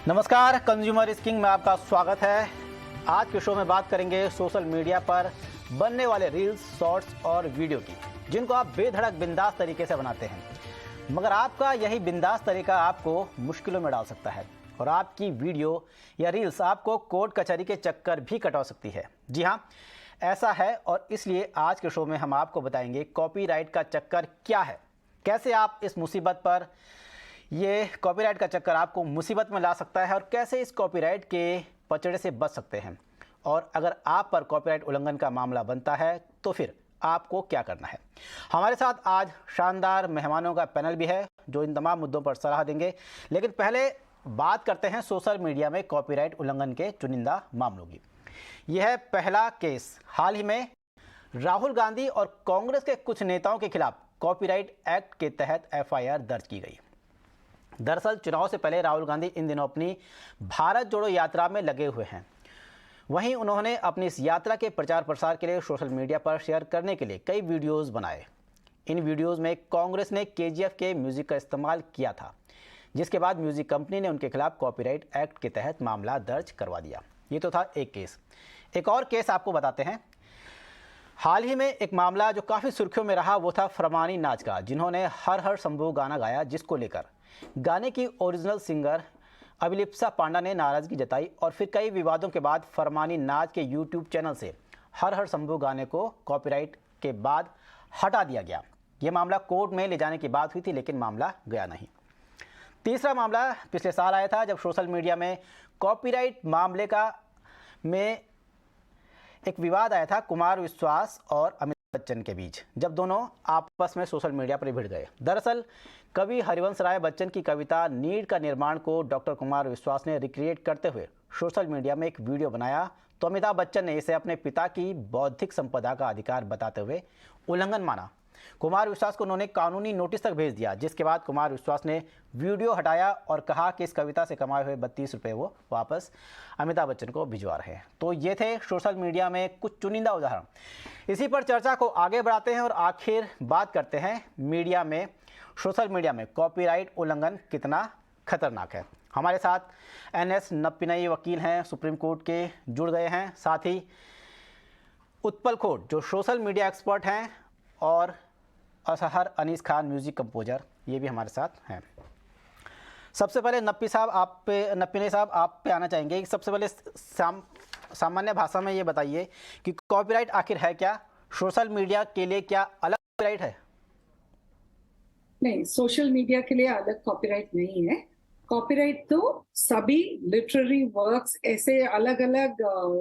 नमस्कार, consumer is king में आपका स्वागत है। आज के शो में बात करेंगे सोशल मीडिया पर बनने वाले रील्स, शॉर्ट्स और वीडियो की, जिनको आप बेधड़क बिंदास तरीके से बनाते हैं, मगर आपका यही बिंदास तरीका आपको मुश्किलों में डाल सकता है और आपकी वीडियो या रील्स आपको कोर्ट कचहरी के चक्कर भी कटवा सकती है। जी हाँ, ऐसा है और इसलिए आज के शो में हम आपको बताएंगे कॉपीराइट का चक्कर क्या है, कैसे आप इस मुसीबत पर ये कॉपीराइट का चक्कर आपको मुसीबत में ला सकता है और कैसे इस कॉपीराइट के पचड़े से बच सकते हैं। और अगर आप पर कॉपीराइट उल्लंघन का मामला बनता है तो फिर आपको क्या करना है। हमारे साथ आज शानदार मेहमानों का पैनल भी है जो इन तमाम मुद्दों पर सलाह देंगे, लेकिन पहले बात करते हैं सोशल मीडिया में कॉपीराइट उल्लंघन के चुनिंदा मामलों की। यह है पहला केस। हाल ही में राहुल गांधी और कांग्रेस के कुछ नेताओं के खिलाफ कॉपीराइट एक्ट के तहत एफआईआर दर्ज की गई। दरअसल चुनाव से पहले राहुल गांधी इन दिनों अपनी भारत जोड़ो यात्रा में लगे हुए हैं। वहीं उन्होंने अपनी इस यात्रा के प्रचार प्रसार के लिए सोशल मीडिया पर शेयर करने के लिए कई वीडियोस बनाए। इन वीडियोस में कांग्रेस ने केजीएफ के म्यूजिक का इस्तेमाल किया था, जिसके बाद म्यूजिक कंपनी ने उनके खिलाफ कॉपीराइट एक्ट के तहत मामला दर्ज करवा दिया। ये तो था एक केस। एक और केस आपको बताते हैं। हाल ही में एक मामला जो काफ़ी सुर्खियों में रहा वो था फरमानी नाच का, जिन्होंने हर हर शंभू गाना गाया, जिसको लेकर गाने की ओरिजिनल सिंगर अभिलिप्सा पांडा ने नाराजगी जताई और फिर कई विवादों के बाद फरमानी नाच के यूट्यूब चैनल से हर हर शंभू गाने को कॉपीराइट के बाद हटा दिया गया। ये मामला कोर्ट में ले जाने की बात हुई थी, लेकिन मामला गया नहीं। तीसरा मामला पिछले साल आया था, जब सोशल मीडिया में कॉपीराइट मामले में एक विवाद आया था कुमार विश्वास और अमिताभ बच्चन के बीच, जब दोनों आपस में सोशल मीडिया पर भिड़ गए। दरअसल कवि हरिवंश राय बच्चन की कविता नीड का निर्माण को डॉक्टर कुमार विश्वास ने रिक्रिएट करते हुए सोशल मीडिया में एक वीडियो बनाया, तो अमिताभ बच्चन ने इसे अपने पिता की बौद्धिक संपदा का अधिकार बताते हुए उल्लंघन माना। कुमार विश्वास को उन्होंने कानूनी नोटिस तक भेज दिया, जिसके बाद कुमार विश्वास ने वीडियो हटाया और कहा कि इस कविता से कमाए हुए 32 रुपये वो वापस अमिताभ बच्चन को भिजवा रहे हैं। तो ये थे सोशल मीडिया में कुछ चुनिंदा उदाहरण। इसी पर चर्चा को आगे बढ़ाते हैं और आखिर बात करते हैं सोशल मीडिया में कॉपीराइट उल्लंघन कितना खतरनाक है। हमारे साथ एनएस नप्पिनई वकील हैं, सुप्रीम कोर्ट के, जुड़ गए हैं। साथ ही उत्पल खोट जो सोशल मीडिया एक्सपर्ट हैं, और असहर अनीस खान म्यूजिक कंपोजर, ये भी हमारे साथ हैं। सबसे पहले नप्पी साहब आप पे आना चाहेंगे कि सबसे पहले सामान्य भाषा में ये बताइए कि कॉपीराइट आखिर है क्या? सोशल मीडिया के लिए क्या अलग कॉपीराइट है? नहीं, सोशल मीडिया के लिए अलग कॉपीराइट नहीं है। कॉपीराइट तो सभी लिटरेरी वर्क्स, ऐसे अलग अलग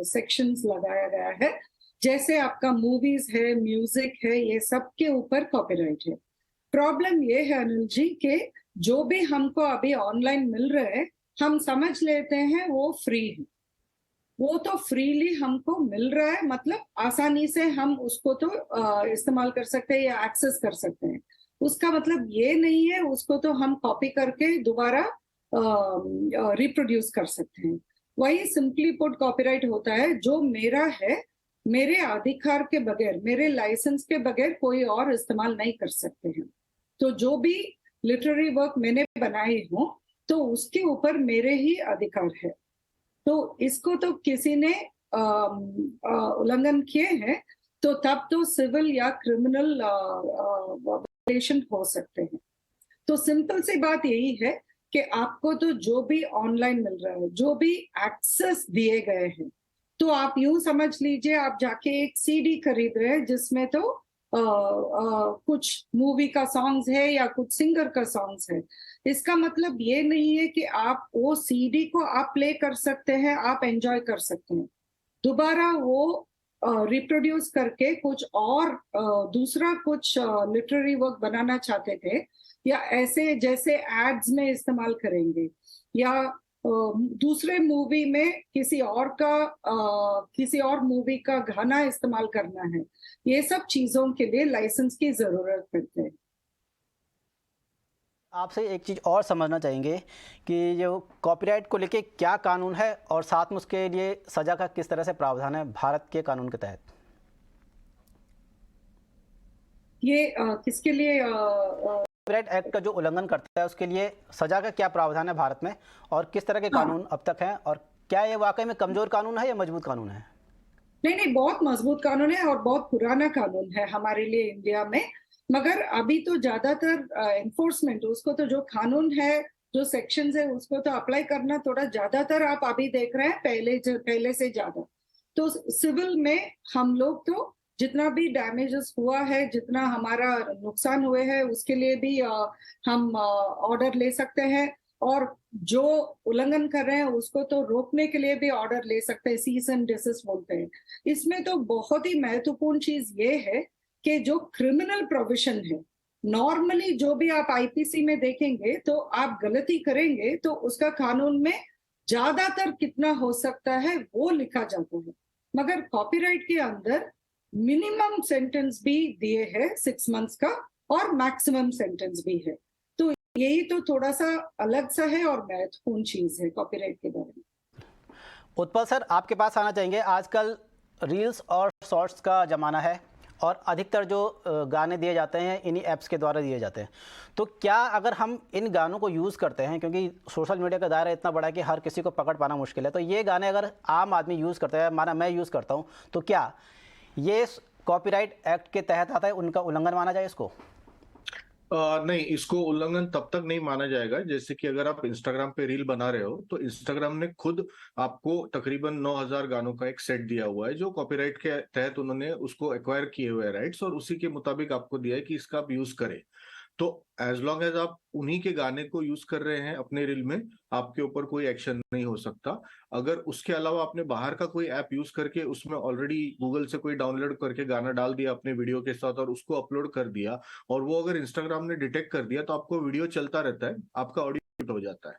सेक्शंस लगाया गया है। जैसे आपका मूवीज है, म्यूजिक है, ये सब के ऊपर कॉपीराइट है। प्रॉब्लम ये है अनिल जी कि जो भी हमको अभी ऑनलाइन मिल रहा है, हम समझ लेते हैं वो फ्री है। वो तो फ्रीली हमको मिल रहा है, मतलब आसानी से हम उसको तो इस्तेमाल कर सकते हैं या एक्सेस कर सकते हैं। उसका मतलब ये नहीं है उसको तो हम कॉपी करके दोबारा रिप्रोड्यूस कर सकते हैं। वही सिंपली पुट कॉपीराइट होता है, जो मेरा है, मेरे अधिकार के बगैर, मेरे लाइसेंस के बगैर कोई और इस्तेमाल नहीं कर सकते हैं। तो जो भी लिटरेरी वर्क मैंने बनाए हो तो उसके ऊपर मेरे ही अधिकार है। तो इसको तो किसी ने उल्लंघन किए हैं तो तब तो सिविल या क्रिमिनल वायलेशन हो सकते हैं। तो सिंपल सी बात यही है कि आपको तो जो भी ऑनलाइन मिल रहा है, जो भी एक्सेस दिए गए हैं, तो आप यूं समझ लीजिए आप जाके एक सीडी खरीद रहे हैं जिसमें तो कुछ मूवी का सॉन्ग्स है या कुछ सिंगर का सॉन्ग्स है। इसका मतलब ये नहीं है कि आप वो सीडी को आप प्ले कर सकते हैं, आप एंजॉय कर सकते हैं। दोबारा वो रिप्रोड्यूस करके कुछ और दूसरा कुछ लिटरेरी वर्क बनाना चाहते थे, या ऐसे जैसे एड्स में इस्तेमाल करेंगे, या दूसरे मूवी में किसी और मूवी का गाना इस्तेमाल करना है, ये सब चीजों के लिए लाइसेंस की जरूरत पड़ती है। आपसे एक चीज़ और समझना चाहेंगे कि जो कॉपीराइट को लेके क्या कानून है और साथ में उसके लिए सज़ा का किस तरह से प्रावधान है भारत के कानून के तहत? ये किसके लिए कॉपीराइट एक्ट का जो उल्लंघन करता है उसके लिए सजा का क्या प्रावधान है भारत में, और किस तरह के हाँ, कानून अब तक हैं, और क्या ये वाकई में कमजोर कानून है या मजबूत कानून है? नहीं नहीं, बहुत मजबूत कानून है और बहुत पुराना कानून है हमारे लिए इंडिया में। मगर अभी तो ज्यादातर एनफोर्समेंट, उसको तो जो कानून है, जो सेक्शंस है, उसको तो अप्लाई करना थोड़ा ज्यादातर आप अभी देख रहे हैं, पहले से ज्यादा। तो सिविल में हम लोग तो जितना भी डैमेजेस हुआ है, जितना हमारा नुकसान हुए हैं, उसके लिए भी हम ऑर्डर ले सकते हैं। और जो उल्लंघन कर रहे हैं उसको तो रोकने के लिए भी ऑर्डर ले सकते हैं, सीज एंड डिसमिस बोलते हैं। इसमें तो बहुत ही महत्वपूर्ण चीज ये है कि जो क्रिमिनल प्रोविजन है, नॉर्मली जो भी आप आईपीसी में देखेंगे, तो आप गलती करेंगे तो उसका कानून में ज्यादातर कितना हो सकता है वो लिखा जाता है। मगर कॉपीराइट के अंदर मिनिमम सेंटेंस भी दिए है 6 मंथ्स का, और मैक्सिमम सेंटेंस भी है। तो यही तो थोड़ा सा अलग सा है और महत्वपूर्ण चीज है कॉपीराइट के बारे में। उत्पल सर, आपके पास आना चाहेंगे। आजकल रील्स और शॉर्ट्स का ज़माना है और अधिकतर जो गाने दिए जाते हैं इन्हीं ऐप्स के द्वारा दिए जाते हैं। तो क्या अगर हम इन गानों को यूज़ करते हैं, क्योंकि सोशल मीडिया का दायरा इतना बड़ा है कि हर किसी को पकड़ पाना मुश्किल है, तो ये गाने अगर आम आदमी यूज़ करता है, माना मैं यूज़ करता हूँ, तो क्या ये कॉपीराइट एक्ट के तहत आता है, उनका उल्लंघन माना जाए इसको? नहीं, इसको उल्लंघन तब तक नहीं माना जाएगा जैसे कि अगर आप इंस्टाग्राम पे रील बना रहे हो तो इंस्टाग्राम ने खुद आपको तकरीबन 9,000 गानों का एक सेट दिया हुआ है जो कॉपीराइट के तहत उन्होंने उसको एक्वायर किए हुए राइट्स, और उसी के मुताबिक आपको दिया है कि इसका आप यूज करें। तो एज लॉन्ग एज आप उन्हीं के गाने को यूज कर रहे हैं अपने रील में, आपके ऊपर कोई एक्शन नहीं हो सकता। अगर उसके अलावा आपने बाहर का कोई ऐप यूज करके उसमें ऑलरेडी गूगल से कोई डाउनलोड करके गाना डाल दिया अपने वीडियो के साथ और उसको अपलोड कर दिया, और वो अगर इंस्टाग्राम ने डिटेक्ट कर दिया, तो आपको वीडियो चलता रहता है, आपका ऑडियो म्यूट हो जाता है।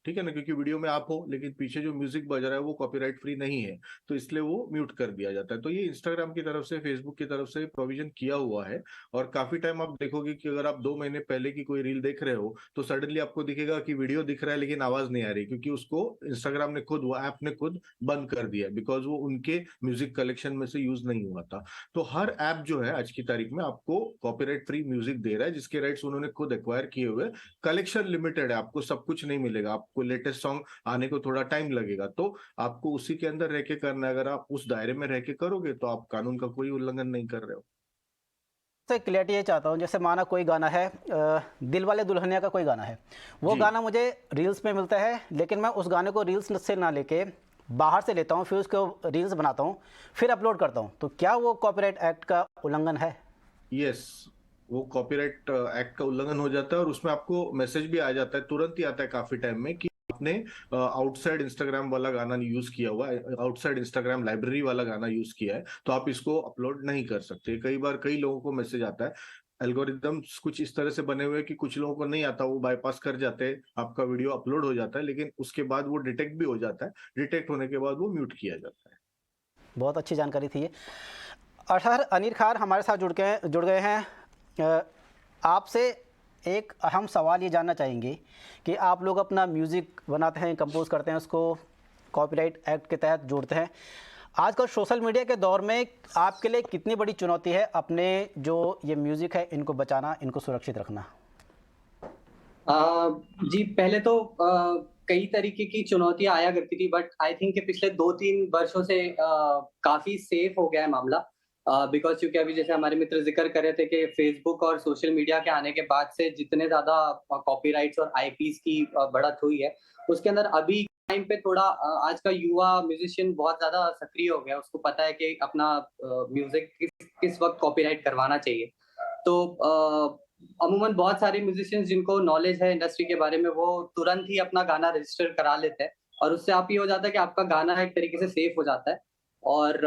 ठीक है ना, क्योंकि वीडियो में आप हो लेकिन पीछे जो म्यूजिक बज रहा है वो कॉपीराइट फ्री नहीं है, तो इसलिए वो म्यूट कर दिया जाता है। तो ये इंस्टाग्राम की तरफ से, फेसबुक की तरफ से प्रोविजन किया हुआ है। और काफी टाइम आप देखोगे कि अगर आप 2 महीने पहले की कोई रील देख रहे हो तो सडनली आपको दिखेगा कि वीडियो दिख रहा है लेकिन आवाज नहीं आ रही, क्योंकि उसको इंस्टाग्राम ने खुद, वो ऐप ने खुद बंद कर दिया है, बिकॉज वो उनके म्यूजिक कलेक्शन में से यूज नहीं हुआ था। तो हर ऐप जो है आज की तारीख में आपको कॉपीराइट फ्री म्यूजिक दे रहा है, जिसके राइट्स उन्होंने खुद एक्वायर किए हुए। कलेक्शन लिमिटेड है, आपको सब कुछ नहीं मिलेगा, आपको लेटेस्ट सॉन्ग आने को थोड़ा टाइम लगेगा, तो आपको उसी के अंदर रह के करना है। अगर आप उस दायरे में रह के करोगे तो आप कानून का कोई उल्लंघन नहीं कर रहे हो। तो क्लियरिटी ये चाहता हूँ, जैसे माना कोई गाना है, दिल वाले दुल्हनिया का कोई गाना है, वो जी। गाना मुझे रील्स में मिलता है, लेकिन मैं उस गाने को रील्स से ना लेके बाहर से लेता हूँ, फिर उसको रील्स बनाता हूँ, फिर अपलोड करता हूँ, तो क्या वो कॉपीराइट एक्ट का उल्लंघन है? यस, वो कॉपीराइट एक्ट का उल्लंघन हो जाता है, और उसमें आपको मैसेज भी आ जाता है, तुरंत ही आता है काफी टाइम में, कि आपने आउटसाइड इंस्टाग्राम वाला गाना यूज किया हुआ है, आउटसाइड इंस्टाग्राम लाइब्रेरी वाला गाना यूज किया है, तो आप इसको अपलोड नहीं कर सकते। कई बार कई लोगों को मैसेज आता है, एल्गोरिदम्स कुछ इस तरह से बने हुए हैं कि कुछ लोगों को नहीं आता, वो बाईपास कर जाते हैं, आपका वीडियो अपलोड हो जाता है, लेकिन उसके बाद वो डिटेक्ट भी हो जाता है, डिटेक्ट होने के बाद वो म्यूट किया जाता है। बहुत अच्छी जानकारी थी ये। अरशद अनीर खान हमारे साथ जुड़ गए हैं। आपसे एक अहम सवाल ये जानना चाहेंगे कि आप लोग अपना म्यूज़िक बनाते हैं, कंपोज करते हैं, उसको कॉपीराइट एक्ट के तहत जोड़ते हैं। आजकल सोशल मीडिया के दौर में आपके लिए कितनी बड़ी चुनौती है अपने जो ये म्यूज़िक है इनको बचाना, इनको सुरक्षित रखना? जी, पहले तो कई तरीके की चुनौतियां आया करती थी, बट आई थिंक कि पिछले 2-3 वर्षों से काफी सेफ हो गया है मामला। बिकॉज क्योंकि अभी जैसे हमारे मित्र जिक्र कर रहे थे कि फेसबुक और सोशल मीडिया के आने के बाद से जितने ज्यादा कॉपीराइट्स और आईपीज की बढ़त हुई है, उसके अंदर अभी टाइम पे थोड़ा आज का युवा म्यूजिशियन बहुत ज्यादा सक्रिय हो गया, उसको पता है कि अपना म्यूजिक किस वक्त कॉपीराइट करवाना चाहिए। तो अमूमन बहुत सारे म्यूजिशियंस जिनको नॉलेज है इंडस्ट्री के बारे में, वो तुरंत ही अपना गाना रजिस्टर करा लेते हैं, और उससे आप ये हो जाता है कि आपका गाना एक तरीके से सेफ हो जाता है। और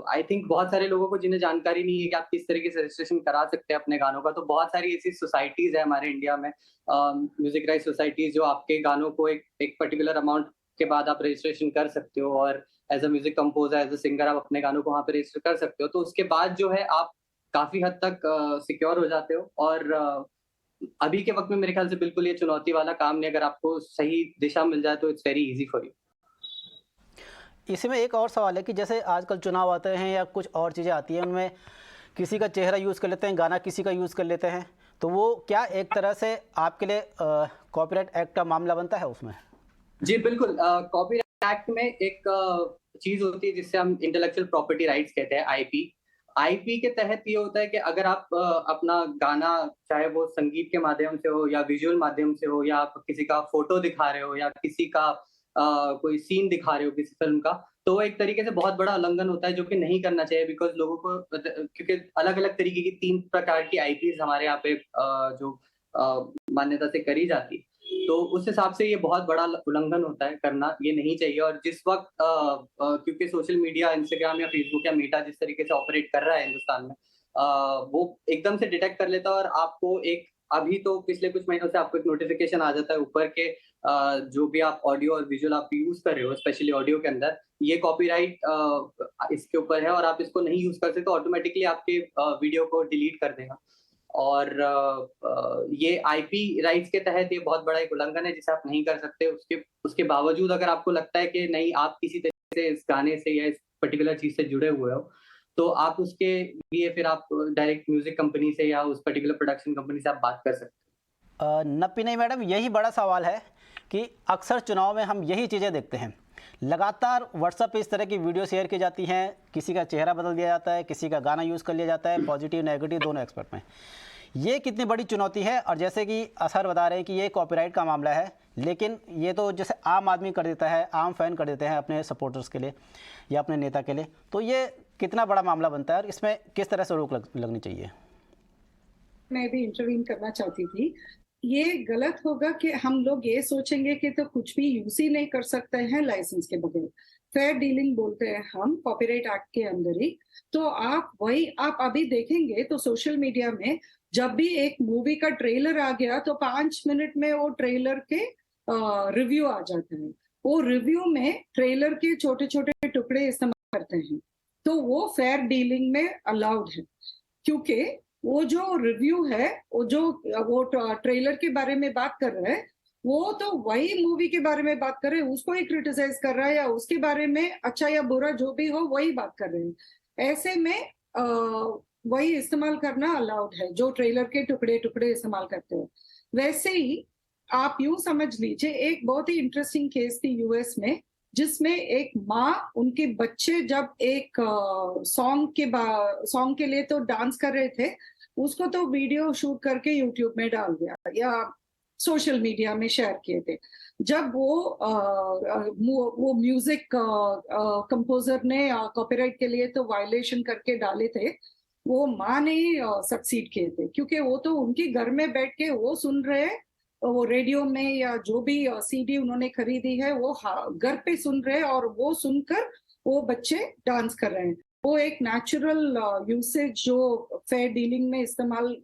आई थिंक बहुत सारे लोगों को जिन्हें जानकारी नहीं है कि आप किस तरीके से रजिस्ट्रेशन करा सकते हैं अपने गानों का, तो बहुत सारी ऐसी सोसाइटीज है हमारे इंडिया में, म्यूजिक राइट सोसाइटीज, जो आपके गानों को एक पर्टिकुलर अमाउंट के बाद आप रजिस्ट्रेशन कर सकते हो, और as a music composer, as a singer आप अपने गानों को वहाँ पे रजिस्टर कर सकते हो। तो उसके बाद जो है आप काफी हद तक सिक्योर हो जाते हो, और अभी के वक्त में मेरे ख्याल से बिल्कुल ये चुनौती वाला काम नहीं, अगर आपको सही दिशा मिल जाए तो it's very easy for you. इसी में एक और सवाल है कि जैसे आजकल चुनाव आते हैं या कुछ और चीज़ें आती हैं, उनमें किसी का चेहरा यूज़ कर लेते हैं, गाना किसी का यूज़ कर लेते हैं, तो वो क्या एक तरह से आपके लिए कॉपीराइट एक्ट का मामला बनता है उसमें? जी बिल्कुल, कॉपीराइट एक्ट में एक चीज होती है जिससे हम इंटेलेक्चुअल प्रॉपर्टी राइट्स कहते हैं, आईपी। आईपी के तहत ये होता है कि अगर आप अपना गाना, चाहे वो संगीत के माध्यम से हो या विजुअल माध्यम से हो, या आप किसी का फोटो दिखा रहे हो या किसी का कोई सीन दिखा रहे हो किसी फिल्म का, तो वो एक तरीके से बहुत बड़ा उल्लंघन होता है, जो कि नहीं करना चाहिए। बिकॉज लोगों को, क्योंकि अलग अलग तरीके की 3 प्रकार की आईपीज हमारे यहाँ पे जो मान्यता से करी जाती, तो उस हिसाब से ये बहुत बड़ा उल्लंघन होता है, करना ये नहीं चाहिए। और जिस वक्त क्योंकि सोशल मीडिया, इंस्टाग्राम या फेसबुक या मेटा जिस तरीके से ऑपरेट कर रहा है हिंदुस्तान में, वो एकदम से डिटेक्ट कर लेता है और आपको एक, अभी तो पिछले कुछ महीनों से आपको एक नोटिफिकेशन आ जाता है ऊपर के जो भी आप ऑडियो और विजुअल आप यूज कर रहे हो, स्पेशली ऑडियो के अंदर, ये कॉपीराइट इसके ऊपर है और आप इसको नहीं यूज कर सकते, ऑटोमेटिकली आपके वीडियो को डिलीट कर देगा। और ये आईपी राइट्स के तहत ये बहुत बड़ा एक उल्लंघन है जिसे आप नहीं कर सकते। उसके बावजूद अगर आपको लगता है कि नहीं, आप किसी तरीके से इस गाने से या इस पर्टिकुलर चीज से जुड़े हुए हो, तो आप उसके लिए फिर आप डायरेक्ट म्यूजिक कंपनी से या उस पर्टिकुलर प्रोडक्शन कंपनी से आप बात कर सकते हैं। नपी नहीं मैडम, यही बड़ा सवाल है कि अक्सर चुनाव में हम यही चीज़ें देखते हैं, लगातार व्हाट्सएप पे इस तरह की वीडियो शेयर की जाती हैं, किसी का चेहरा बदल दिया जाता है, किसी का गाना यूज़ कर लिया जाता है, पॉजिटिव नेगेटिव दोनों एक्सपर्ट में। ये कितनी बड़ी चुनौती है? और जैसे कि असर बता रहे हैं कि ये कॉपीराइट का मामला है, लेकिन ये तो जैसे आम आदमी कर देता है, आम फैन कर देते हैं अपने सपोर्टर्स के लिए या अपने नेता के लिए, तो ये कितना बड़ा मामला बनता है और इसमें किस तरह से रोक लगनी चाहिए? मैं भी इंटरवीन करना चाहती थी। ये गलत होगा कि हम लोग ये सोचेंगे कि तो कुछ भी यूज ही नहीं कर सकते हैं लाइसेंस के बगैर। फेयर डीलिंग बोलते हैं हम कॉपीराइट एक्ट के अंदर ही। तो आप अभी देखेंगे तो सोशल मीडिया में जब भी एक मूवी का ट्रेलर आ गया तो 5 मिनट में वो ट्रेलर के रिव्यू आ जाता है। वो रिव्यू में ट्रेलर के छोटे छोटे टुकड़े इस्तेमाल करते हैं, तो वो फेयर डीलिंग में अलाउड है, क्योंकि वो जो रिव्यू है, वो ट्रेलर के बारे में बात कर रहा है, वो तो वही मूवी के बारे में बात कर रहे हैं, उसको ही क्रिटिसाइज कर रहा है या उसके बारे में अच्छा या बुरा जो भी हो वही बात कर रहे हैं। ऐसे में वही इस्तेमाल करना अलाउड है जो ट्रेलर के टुकड़े टुकड़े इस्तेमाल करते हैं। वैसे ही आप यूं समझ लीजिए, एक बहुत ही इंटरेस्टिंग केस थी यूएस में, जिसमें एक माँ, उनके बच्चे जब एक सॉन्ग के लिए तो डांस कर रहे थे, उसको तो वीडियो शूट करके यूट्यूब में डाल दिया या सोशल मीडिया में शेयर किए थे। जब वो म्यूजिक कंपोजर ने कॉपीराइट के लिए तो वायलेशन करके डाले थे, वो माँ ने सक्सीड किए थे, क्योंकि वो तो उनके घर में बैठ के वो सुन रहे, वो रेडियो में या जो भी सीडी उन्होंने खरीदी है वो घर पे सुन रहे हैं, और वो सुनकर वो बच्चे डांस कर रहे हैं। वो एक नेचुरल यूसेज जो फेयर डीलिंग में इस्तेमाल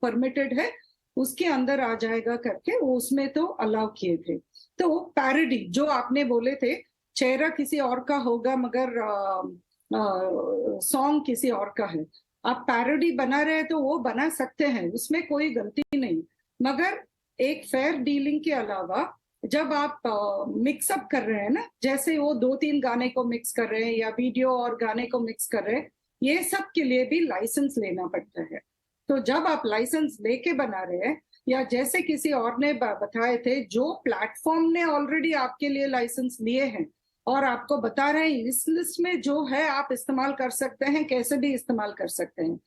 परमिटेड है, उसके अंदर आ जाएगा करके वो उसमें तो अलाउ किए थे। तो वो पैरोडी जो आपने बोले थे, चेहरा किसी और का होगा मगर सॉन्ग किसी और का है, आप पैरोडी बना रहे हैं तो वो बना सकते हैं, उसमें कोई गलती नहीं। मगर एक फेयर डीलिंग के अलावा जब आप मिक्सअप कर रहे हैं ना, जैसे वो 2-3 गाने को मिक्स कर रहे हैं या वीडियो और गाने को मिक्स कर रहे हैं, ये सब के लिए भी लाइसेंस लेना पड़ता है। तो जब आप लाइसेंस लेके बना रहे हैं, या जैसे किसी और ने बताए थे, जो प्लेटफॉर्म ने ऑलरेडी आपके लिए लाइसेंस लिए हैं और आपको बता रहे हैं इस लिस्ट में जो है आप इस्तेमाल कर सकते हैं, कैसे भी इस्तेमाल कर सकते हैं,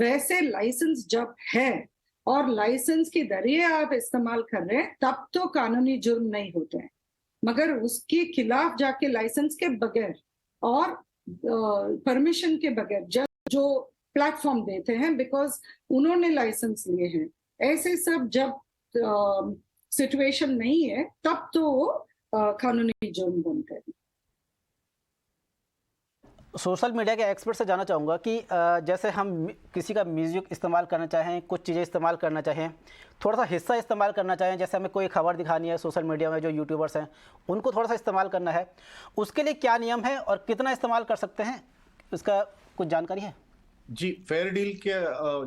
वैसे लाइसेंस जब है और लाइसेंस के जरिए आप इस्तेमाल कर रहे हैं, तब तो कानूनी जुर्म नहीं होते हैं। मगर उसके खिलाफ जाके लाइसेंस के बगैर और परमिशन के बगैर जो प्लेटफॉर्म देते हैं, बिकॉज उन्होंने लाइसेंस लिए हैं, ऐसे सब जब सिचुएशन नहीं है, तब तो कानूनी जुर्म बनते हैं। सोशल मीडिया के एक्सपर्ट से जानना चाहूँगा कि जैसे हम किसी का म्यूजिक इस्तेमाल करना चाहें, कुछ चीज़ें इस्तेमाल करना चाहें, थोड़ा सा हिस्सा इस्तेमाल करना चाहें, जैसे हमें कोई खबर दिखानी है सोशल मीडिया में, जो यूट्यूबर्स हैं उनको थोड़ा सा इस्तेमाल करना है, उसके लिए क्या नियम है और कितना इस्तेमाल कर सकते हैं, इसका कुछ जानकारी है? जी, फेयर डील के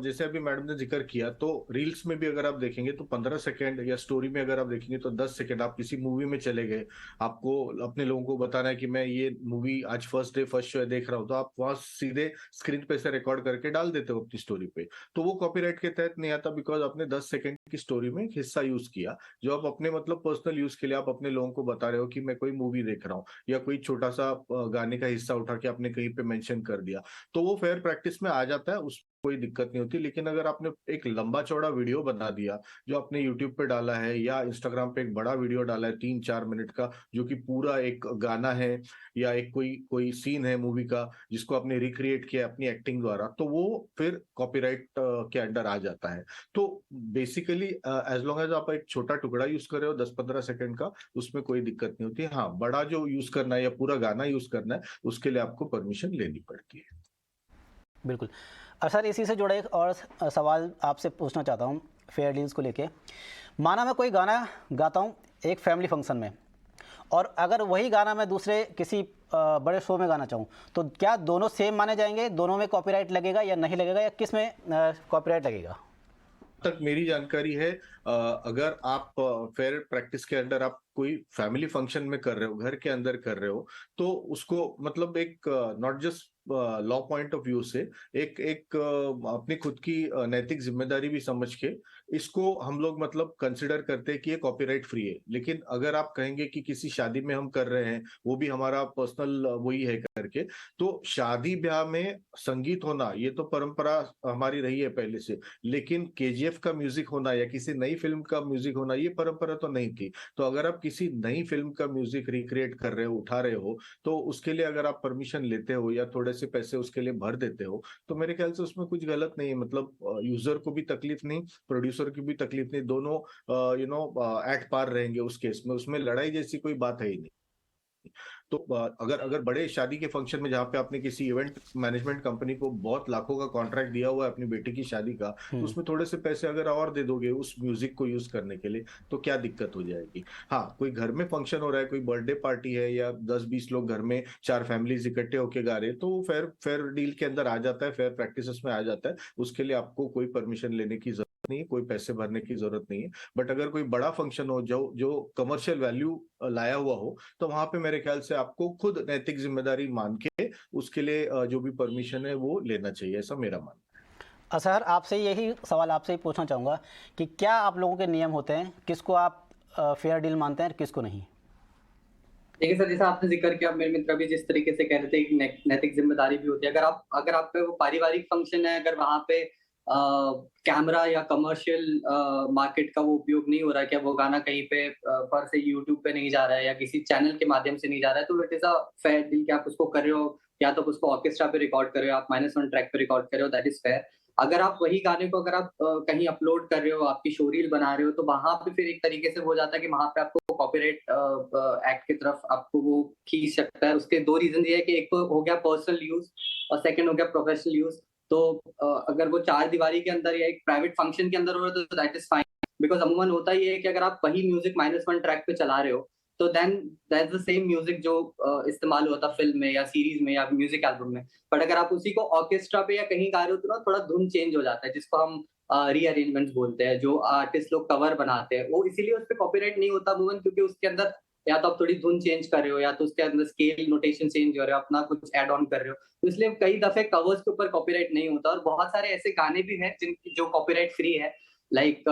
जैसे अभी मैडम ने जिक्र किया, तो रील्स में भी अगर आप देखेंगे तो 15 सेकंड, या स्टोरी में अगर आप देखेंगे तो 10 सेकंड। आप किसी मूवी में चले गए, आपको अपने लोगों को बताना है कि मैं ये मूवी आज फर्स्ट डे फर्स्ट शो देख रहा हूँ, तो आप वहां सीधे स्क्रीन पे से रिकॉर्ड करके डाल देते हो अपनी स्टोरी पे। तो वो कॉपीराइट के तहत नहीं आता, बिकॉज आपने 10 सेकंड की स्टोरी में एक हिस्सा यूज किया, जो आप अपने मतलब पर्सनल यूज के लिए आप अपने लोगों को बता रहे हो कि मैं कोई मूवी देख रहा हूँ, या कोई छोटा सा गाने का हिस्सा उठा के आपने कहीं पे मेंशन कर दिया, तो वो फेयर प्रैक्टिस में आ जाता है, उस कोई दिक्कत नहीं होती। लेकिन अगर आपने एक लंबा चौड़ा वीडियो बना दिया, जो आपने यूट्यूब पे डाला है या इंस्टाग्राम पे एक बड़ा वीडियो डाला है 3-4 मिनट का, जो कि पूरा एक गाना है या एक कोई कोई सीन है मूवी का, जिसको आपने रिक्रिएट किया अपनी एक्टिंग द्वारा, तो वो फिर कॉपीराइट के अंडर आ जाता है। तो बेसिकली एज लॉन्ग एज आप एक छोटा टुकड़ा यूज कर रहे हो 10-15 सेकंड का, उसमें कोई दिक्कत नहीं होती। हाँ, बड़ा जो यूज करना है या पूरा गाना यूज करना है, उसके लिए आपको परमिशन लेनी पड़ती है। बिल्कुल। सर, इसी से जुड़ा एक और सवाल आपसे पूछना चाहता हूँ फेयर डील्स को लेके। माना मैं कोई गाना गाता हूँ एक फैमिली फंक्शन में, और अगर वही गाना मैं दूसरे किसी बड़े शो में गाना चाहूँ, तो क्या दोनों सेम माने जाएंगे? दोनों में कॉपीराइट लगेगा या नहीं लगेगा, या किस में कॉपीराइट लगेगा? तक मेरी जानकारी है, अगर आप फेयर प्रैक्टिस के अंडर आप कोई फैमिली फंक्शन में कर रहे हो, घर के अंदर कर रहे हो, तो उसको मतलब एक not just law point of view से एक एक अपनी खुद की नैतिक जिम्मेदारी भी समझ के इसको हम लोग मतलब कंसिडर करते हैं कि ये कॉपीराइट फ्री है। लेकिन अगर आप कहेंगे कि किसी शादी में हम कर रहे हैं, वो भी हमारा पर्सनल वही है करके, तो शादी ब्याह में संगीत होना ये तो परंपरा हमारी रही है पहले से। लेकिन केजीएफ का म्यूजिक होना या किसी नई फिल्म का म्यूजिक होना, ये परंपरा तो नहीं थी। तो अगर आप किसी नई फिल्म का म्यूजिक रिक्रिएट कर रहे हो, उठा रहे हो, तो उसके लिए अगर आप परमिशन लेते हो या थोड़े से पैसे उसके लिए भर देते हो, तो मेरे ख्याल से उसमें कुछ गलत नहीं है। मतलब यूजर को भी तकलीफ नहीं, प्रोड्यूसर की भी तकलीफ नहीं, दोनों एट पार रहेंगे उस केस में। उसमें लड़ाई जैसी कोई बात है ही नहीं। तो अगर अगर बड़े शादी के फंक्शन में जहाँ पे आपने किसी इवेंट मैनेजमेंट कंपनी को बहुत लाखों का कॉन्ट्रैक्ट दिया हुआ है अपनी बेटी की शादी का, तो उसमें थोड़े से पैसे अगर और दे दोगे उस म्यूजिक को यूज करने के लिए, तो क्या दिक्कत हो जाएगी। हाँ, कोई घर में फंक्शन हो रहा है, कोई बर्थडे पार्टी है, या 10-20 लोग घर में 4 फैमिलीज इकट्ठे होके गा रहे हैं, तो वो फेयर फेयर डील के अंदर आ जाता है, फेयर प्रैक्टिसेस में आ जाता है। उसके लिए आपको कोई परमिशन लेने की जरूरत नहीं है, कोई पैसे भरने की जरूरत नहीं है। बट अगर कोई बड़ा फंक्शन हो जो जो कमर्शियल वैल्यू लाया हुआ हो, तो वहां पे मेरे ख्याल से आपको खुद नैतिक जिम्मेदारी मान के उसके लिए जो भी परमिशन है वो लेना चाहिए, ऐसा मेरा मानना है। सर, आपसे यही सवाल आपसे ही पूछना चाहूँगा कि क्या आप लोगों के नियम होते हैं, किसको आप फेयर डील मानते हैं और किसको नहीं? देखिए सर, जैसा आपने जिक्र किया, मेरे मित्र भी जिस तरीके से कह रहे थे, एक नैतिक जिम्मेदारी भी होती है। अगर आप पे वो पारिवारिक फंक्शन है, अगर वहां पे कैमरा या कमर्शियल मार्केट का वो उपयोग नहीं हो रहा है, क्या वो गाना कहीं पे पर से यूट्यूब पे नहीं जा रहा है या किसी चैनल के माध्यम से नहीं जा रहा है, तो it is a fair deal कि आप उसको कर रहे हो, या तो उसको ऑर्केस्ट्रा पे रिकॉर्ड कर रहे हो, आप -1 ट्रैक पे रिकॉर्ड कर रहे हो, दैट इज फेयर। अगर आप वही गाने को अगर आप कहीं अपलोड कर रहे हो, आपकी शो रील बना रहे हो, तो वहां पे फिर एक तरीके से हो जाता है कि वहां पे आपको कॉपीराइट एक्ट की तरफ आपको वो खींच सकता है। उसके दो रीजन ये है कि एक तो हो गया पर्सनल यूज और सेकंड हो गया प्रोफेशनल यूज। तो अगर वो चार दीवारी के अंदर या एक प्राइवेट फंक्शन के अंदर हो रहा है तो दैट इज फाइन, बिकॉज अमूमन होता ही है कि अगर आप वही म्यूजिक -1 ट्रैक पे चला रहे हो, तो then that's the same music जो इस्तेमाल होता फिल्म में या सीरीज में या म्यूजिक एल्बम में। बट अगर आप उसी को ऑर्केस्ट्रा पे या कहीं गा रहे हो, तो ना थोड़ा धुन चेंज हो जाता है, जिसको हम रीअरेंजमेंट्स बोलते हैं, जो आर्टिस्ट लोग कवर बनाते हैं, वो इसीलिए उस पर कॉपीराइट नहीं होता अमूमन, क्योंकि उसके अंदर या तो आप थोड़ी धुन चेंज कर रहे हो, या तो उसके अंदर स्केल नोटेशन चेंज हो रहे हो, अपना कुछ ऐड ऑन कर रहे हो, तो इसलिए कई दफे कवर्स के ऊपर कॉपीराइट नहीं होता। और बहुत सारे ऐसे गाने भी हैं जिनकी जो कॉपीराइट फ्री है, लाइक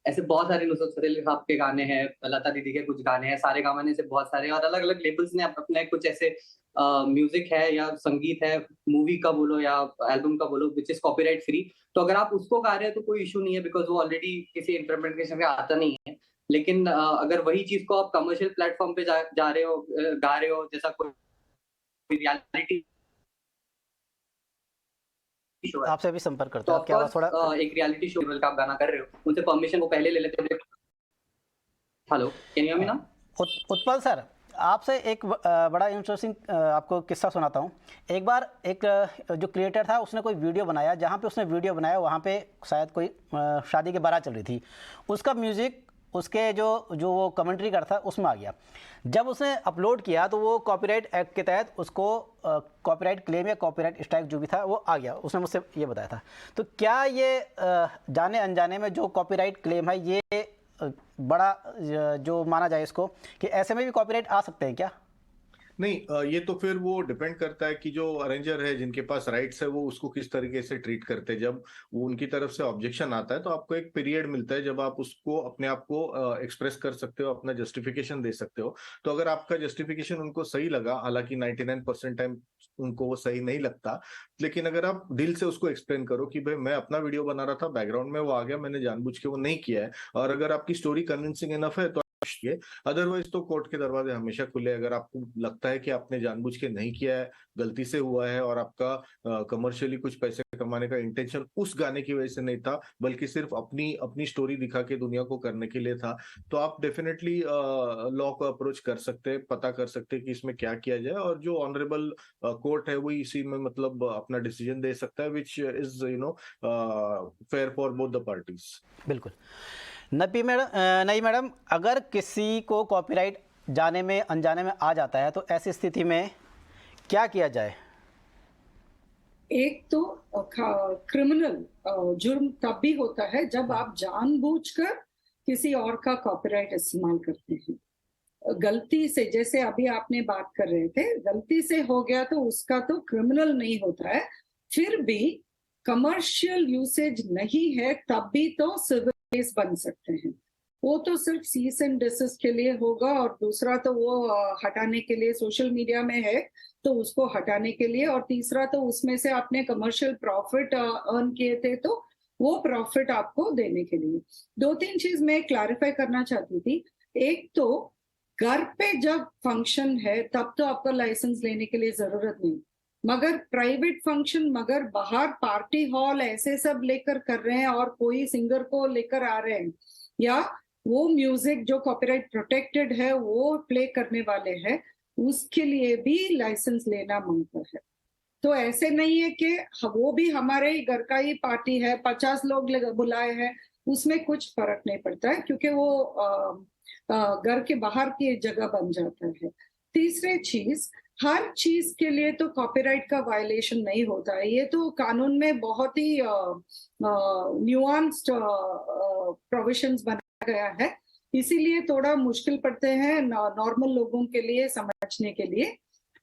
ऐसे बहुत सारे नुसरत फतेह अली साहब के गाने हैं, लता दीदी के कुछ गाने हैं, सारे गाने से बहुत सारे, और अलग अलग लेबल्स ने अपने कुछ ऐसे म्यूजिक है या संगीत है, मूवी का बोलो या एल्बम का बोलो, विच इज कॉपीराइट फ्री। तो अगर आप उसको गा रहे हो तो कोई इशू नहीं है, बिकॉज वो ऑलरेडी किसी इंटरप्रिटेशन में आता नहीं है। लेकिन अगर वही चीज को आप कमर्शियल प्लेटफॉर्म पे जा रहे हो, गा रहे हो, जैसा कोई रियलिटी शो है, आपसे भी संपर्क तो करता है, क्या ऑफकोर्स थोड़ा एक रियलिटी शो का आप गाना कर रहे हो, उनसे परमिशन वो पहले ले लेते हैं। Hello, can you hear me now? Utpal sir, आपसे एक बड़ा इंटरेस्टिंग आपको किस्सा सुनाता हूँ। एक बार एक जो क्रिएटर था उसने कोई वीडियो बनाया, जहाँ पे उसने वीडियो बनाया वहाँ पे शायद कोई शादी की बारात चल रही थी। उसका म्यूज़िक उसके जो वो कमेंट्री करता था उसमें आ गया। जब उसने अपलोड किया तो वो कॉपीराइट एक्ट के तहत उसको कॉपीराइट क्लेम या कॉपीराइट स्ट्राइक जो भी था वो आ गया। उसने मुझसे ये बताया था। तो क्या ये जाने अनजाने में जो कॉपीराइट क्लेम है ये बड़ा जो माना जाए इसको कि ऐसे में भी कॉपीराइट आ सकते हैं क्या? नहीं, ये तो फिर वो डिपेंड करता है कि जो अरेंजर है जिनके पास राइट्स है वो उसको किस तरीके से ट्रीट करते हैं। जब वो उनकी तरफ से ऑब्जेक्शन आता है तो आपको एक पीरियड मिलता है जब आप उसको अपने आप को एक्सप्रेस कर सकते हो, अपना जस्टिफिकेशन दे सकते हो। तो अगर आपका जस्टिफिकेशन उनको सही लगा, हालांकि 99% टाइम उनको वो सही नहीं लगता, लेकिन अगर आप दिल से उसको एक्सप्लेन करो कि भाई मैं अपना वीडियो बना रहा था, बैकग्राउंड में वो आ गया, मैंने जानबूझ के वो नहीं किया है, और अगर आपकी स्टोरी कन्विंसिंग इनफ है तो अदरवाइज तो कोर्ट के दरवाजे हमेशा खुले। अगर आपको लगता है कि आपने जानबूझ के नहीं किया है, गलती से हुआ है, और आपका कमर्शियली कुछ पैसे कमाने का इंटेंशन उस गाने की वजह से नहीं था, बल्कि सिर्फ अपनी अपनी स्टोरी दिखा के दुनिया को करने के लिए था, तो आप डेफिनेटली लॉ को अप्रोच कर सकते हैं, पता कर सकते हैं कि इसमें क्या किया जाए, और जो ऑनरेबल कोर्ट है वही इसी में मतलब अपना डिसीजन दे सकता है, which is fair for both the parties. बिल्कुल। नहीं मैडम, अगर किसी को कॉपीराइट जाने में अनजाने में आ जाता है तो ऐसी स्थिति में क्या किया जाए? एक तो क्रिमिनल जुर्म तब भी होता है जब आप जानबूझकर किसी और का कॉपीराइट इस्तेमाल करते हैं। गलती से, जैसे अभी आपने बात कर रहे थे, गलती से हो गया तो उसका तो क्रिमिनल नहीं होता है। फिर भी कमर्शियल यूसेज नहीं है तब भी तो सिविल केस बन सकते हैं। वो तो सिर्फ सीज एंड डिसइस के लिए होगा, और दूसरा तो वो हटाने के लिए, सोशल मीडिया में है तो उसको हटाने के लिए, और तीसरा तो उसमें से आपने कमर्शियल प्रॉफिट अर्न किए थे तो वो प्रॉफिट आपको देने के लिए। 2-3 चीज मैं क्लैरिफाई करना चाहती थी। एक तो घर पे जब फंक्शन है तब तो आपको लाइसेंस लेने के लिए जरूरत नहीं, मगर प्राइवेट फंक्शन, मगर बाहर पार्टी हॉल ऐसे सब लेकर कर रहे हैं और कोई सिंगर को लेकर आ रहे हैं, या वो म्यूजिक जो कॉपीराइट प्रोटेक्टेड है वो प्ले करने वाले हैं, उसके लिए भी लाइसेंस लेना मांगता है। तो ऐसे नहीं है कि वो भी हमारे ही घर का ही पार्टी है, 50 लोग बुलाए हैं, उसमें कुछ फर्क नहीं पड़ता है, क्योंकि वो घर के बाहर की जगह बन जाता है। तीसरी चीज, हर चीज के लिए तो कॉपीराइट का वायलेशन नहीं होता है। ये तो कानून में बहुत ही न्यूआंस्ड प्रोविजंस बनाया गया है, इसीलिए थोड़ा मुश्किल पड़ते हैं नॉर्मल लोगों के लिए समझने के लिए।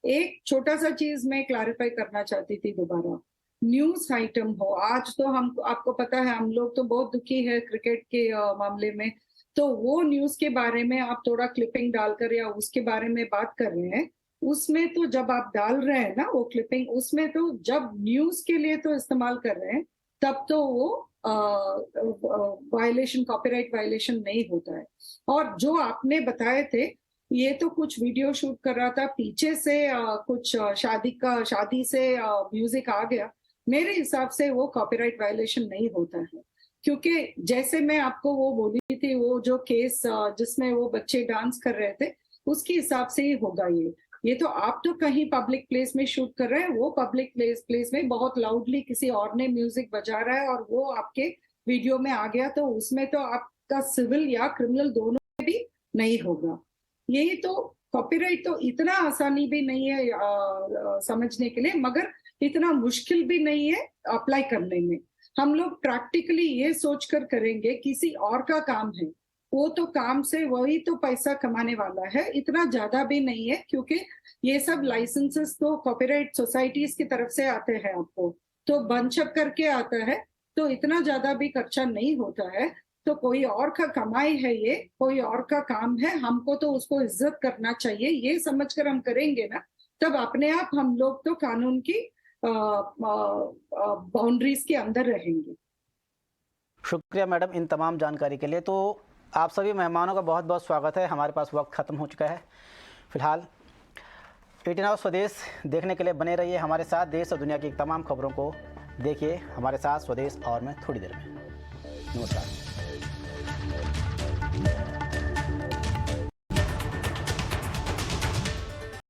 एक छोटा सा चीज मैं क्लैरिफाई करना चाहती थी दोबारा। न्यूज आइटम हो, आज तो हम, आपको पता है हम लोग तो बहुत दुखी है क्रिकेट के मामले में, तो वो न्यूज के बारे में आप थोड़ा क्लिपिंग डालकर या उसके बारे में बात कर रहे हैं, उसमें तो जब आप डाल रहे हैं ना वो क्लिपिंग, उसमें तो जब न्यूज के लिए तो इस्तेमाल कर रहे हैं तब तो वो वायलेशन, कॉपीराइट वायलेशन नहीं होता है। और जो आपने बताए थे, ये तो कुछ वीडियो शूट कर रहा था पीछे से, कुछ शादी से म्यूजिक आ गया, मेरे हिसाब से वो कॉपीराइट वायलेशन नहीं होता है, क्योंकि जैसे मैं आपको वो बोली थी, वो जो केस जिसमें वो बच्चे डांस कर रहे थे उसके हिसाब से ही होगा। ये तो आप तो कहीं पब्लिक प्लेस में शूट कर रहे हैं, वो पब्लिक प्लेस में बहुत लाउडली किसी और ने म्यूजिक बजा रहा है और वो आपके वीडियो में आ गया, तो उसमें तो आपका सिविल या क्रिमिनल दोनों में भी नहीं होगा। यही तो कॉपीराइट तो इतना आसानी भी नहीं है समझने के लिए, मगर इतना मुश्किल भी नहीं है अप्लाई करने में। हम लोग प्रैक्टिकली ये सोचकर करेंगे किसी और का काम है, वो तो काम से वही तो पैसा कमाने वाला है, इतना ज्यादा भी नहीं है, क्योंकि ये सब लाइसेंसेस तो कॉपीराइट सोसाइटीज की तरफ से आते हैं, आपको तो बंचअप करके आता है, तो इतना ज्यादा भी खर्चा नहीं होता है। तो कोई और का कमाई है, ये कोई और का काम है, हमको तो उसको इज्जत करना चाहिए, ये समझकर हम करेंगे ना, तब अपने आप हम लोग तो कानून की बाउंड्रीज के अंदर रहेंगे। शुक्रिया मैडम इन तमाम जानकारी के लिए। तो आप सभी मेहमानों का बहुत बहुत स्वागत है। हमारे पास वक्त ख़त्म हो चुका है। फिलहाल 18 आवर्स स्वदेश देखने के लिए बने रहिए हमारे साथ। देश और दुनिया की तमाम खबरों को देखिए हमारे साथ स्वदेश और में थोड़ी देर में। नमस्कार।